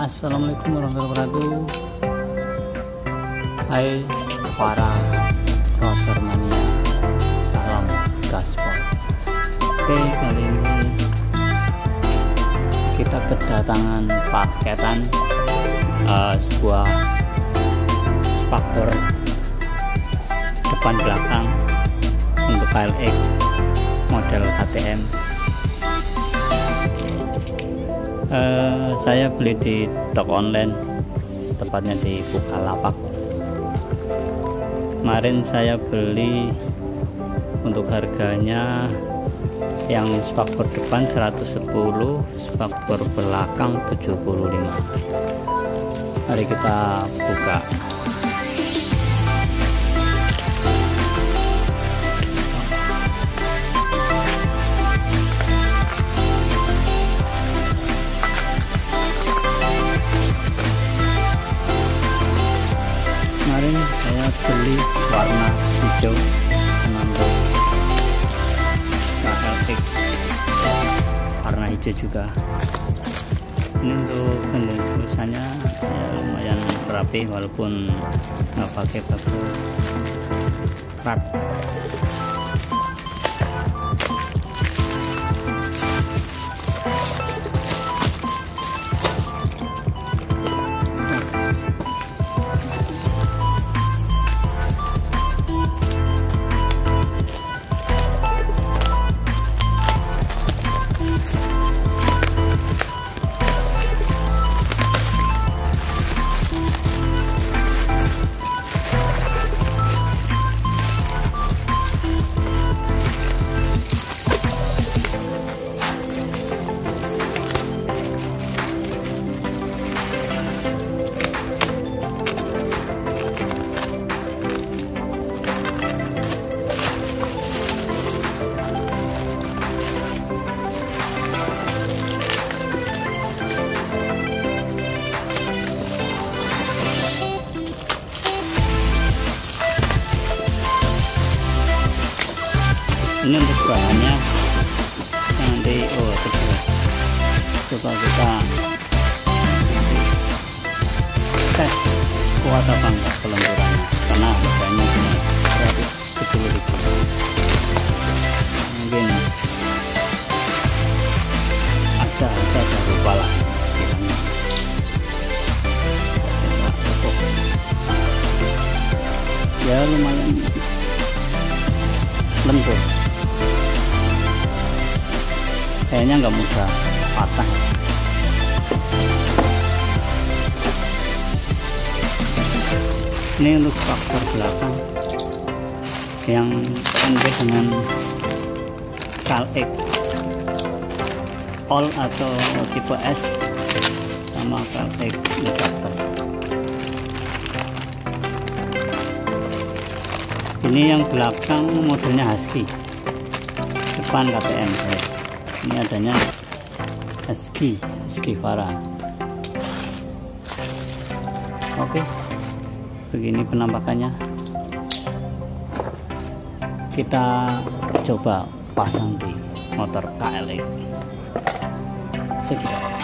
Assalamualaikum warahmatullahi wabarakatuh. Hai para crosser mania, salam gaspol. Oke, kali ini kita kedatangan paketan sebuah Sepakbor depan belakang untuk KLX model KTM. Saya beli di toko online, tepatnya di Bukalapak. Kemarin saya beli untuk harganya yang Sepakbor depan 110, Sepakbor belakang 75. Mari kita buka. Kemarin saya beli warna hijau untuk KLX, warna hijau juga. Ini untuk tulisannya ya lumayan rapi walaupun nggak pakai paku rat. Ini untuk bahannya nanti coba kita tes kuat apa enggak kelenturannya, karena harganya cuma 110.000. Mungkin ada lupa lah istilahnya. Ya lumayan lentur, kayaknya nggak mudah patah. Ini untuk Sepakbor belakang yang NB dengan KLX All atau tipe S sama KLX Sepakbor. Ini yang belakang modelnya Husky, depan KTM. Ini adanya Husqvarna. Oke, begini penampakannya. Kita coba pasang di motor KLX. Sekitar